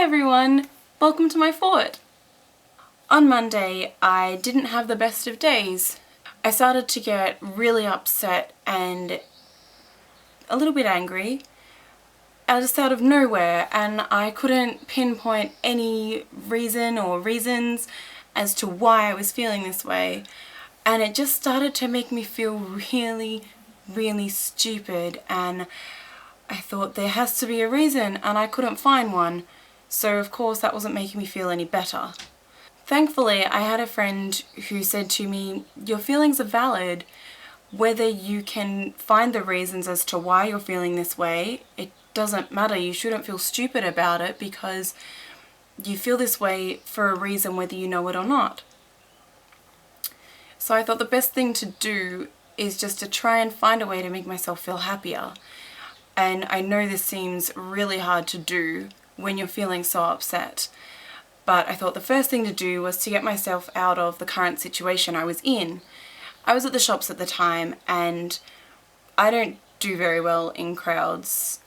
everyone, welcome to my fort. On Monday, I didn't have the best of days. I started to get really upset and a little bit angry, just out of nowhere, and I couldn't pinpoint any reason or reasons as to why I was feeling this way. And it just started to make me feel really, really stupid, and I thought there has to be a reason, and I couldn't find one. So of course that wasn't making me feel any better. Thankfully, I had a friend who said to me, your feelings are valid. Whether you can find the reasons as to why you're feeling this way, it doesn't matter. You shouldn't feel stupid about it because you feel this way for a reason whether you know it or not. So I thought the best thing to do is just to try and find a way to make myself feel happier. And I know this seems really hard to do when you're feeling so upset, but I thought the first thing to do was to get myself out of the current situation I was in. I was at the shops at the time, and I don't do very well in crowds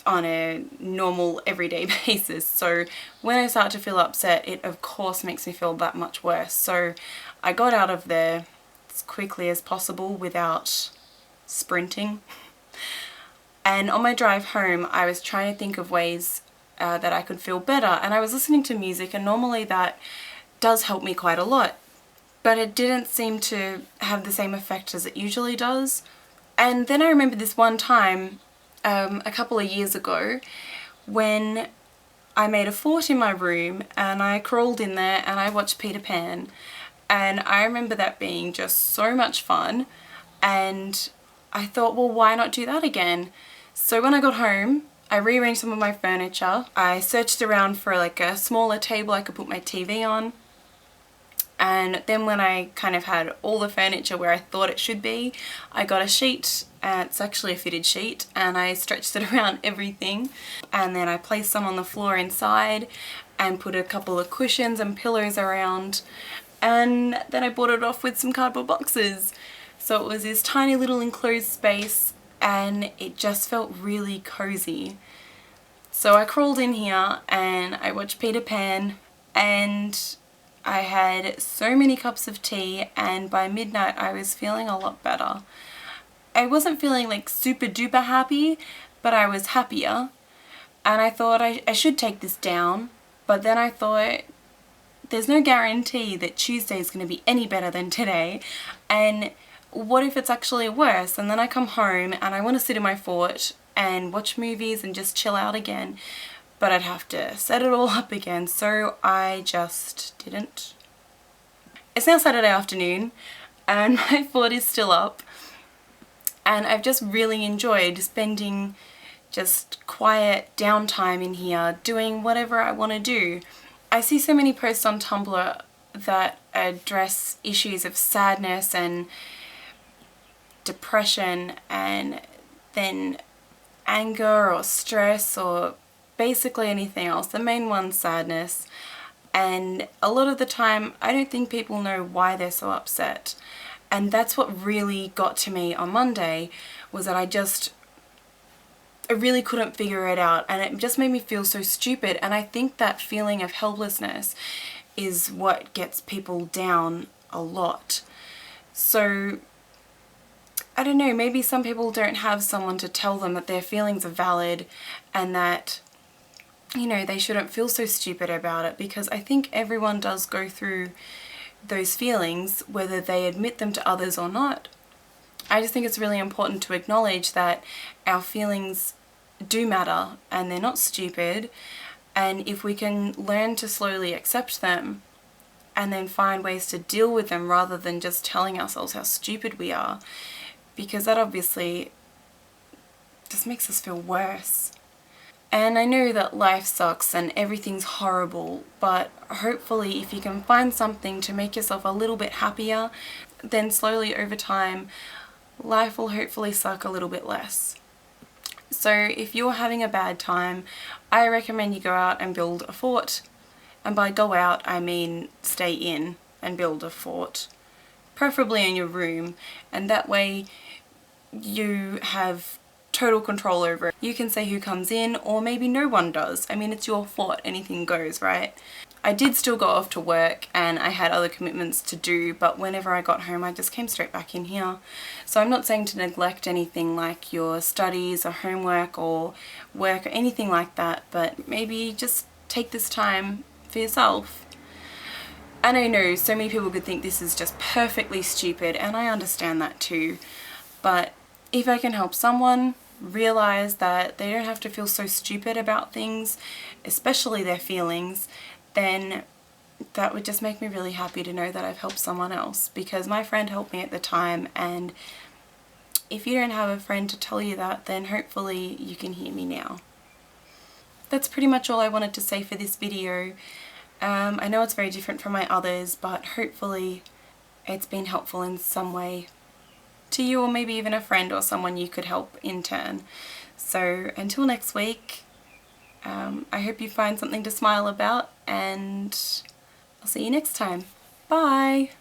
on a normal everyday basis, so when I start to feel upset, it of course makes me feel that much worse. So I got out of there as quickly as possible without sprinting. And on my drive home, I was trying to think of ways that I could feel better, and I was listening to music, and normally that does help me quite a lot, but it didn't seem to have the same effect as it usually does. And then I remembered this one time a couple of years ago when I made a fort in my room and I crawled in there and I watched Peter Pan, and I remember that being just so much fun, and I thought, well, why not do that again? So when I got home, I rearranged some of my furniture. I searched around for like a smaller table I could put my TV on. And then when I kind of had all the furniture where I thought it should be, I got a sheet, it's actually a fitted sheet, and I stretched it around everything. And then I placed some on the floor inside and put a couple of cushions and pillows around. And then I boarded off with some cardboard boxes. So it was this tiny little enclosed space, and it just felt really cozy. So I crawled in here and I watched Peter Pan, and I had so many cups of tea, and by midnight I was feeling a lot better. I wasn't feeling like super duper happy, but I was happier, and I thought I should take this down, but then I thought there's no guarantee that Tuesday is going to be any better than today, and what if it's actually worse? And then I come home and I want to sit in my fort and watch movies and just chill out again, but I'd have to set it all up again, so I just didn't. It's now Saturday afternoon and my fort is still up, and I've just really enjoyed spending just quiet downtime in here doing whatever I want to do. I see so many posts on Tumblr that address issues of sadness and depression and then anger or stress or basically anything else. The main one's sadness, and a lot of the time I don't think people know why they're so upset, and that's what really got to me on Monday, was that I really couldn't figure it out, and it just made me feel so stupid. And I think that feeling of helplessness is what gets people down a lot. So I don't know, maybe some people don't have someone to tell them that their feelings are valid and that, you know, they shouldn't feel so stupid about it, because I think everyone does go through those feelings, whether they admit them to others or not. I just think it's really important to acknowledge that our feelings do matter and they're not stupid, and if we can learn to slowly accept them and then find ways to deal with them rather than just telling ourselves how stupid we are, because that obviously just makes us feel worse. And I know that life sucks and everything's horrible, but hopefully if you can find something to make yourself a little bit happier, then slowly over time life will hopefully suck a little bit less. So if you're having a bad time, I recommend you go out and build a fort. And by go out I mean stay in and build a fort, preferably in your room, and that way you have total control over it. You can say who comes in, or maybe no one does. I mean, it's your fort, anything goes, right? I did still go off to work and I had other commitments to do, but whenever I got home I just came straight back in here. So I'm not saying to neglect anything like your studies or homework or work or anything like that, but maybe just take this time for yourself. And I know so many people could think this is just perfectly stupid, and I understand that too, but if I can help someone realize that they don't have to feel so stupid about things, especially their feelings, then that would just make me really happy to know that I've helped someone else, because my friend helped me at the time, and if you don't have a friend to tell you that, then hopefully you can hear me now. That's pretty much all I wanted to say for this video. I know it's very different from my others, but hopefully it's been helpful in some way to you, or maybe even a friend or someone you could help in turn. So until next week, I hope you find something to smile about, and I'll see you next time. Bye!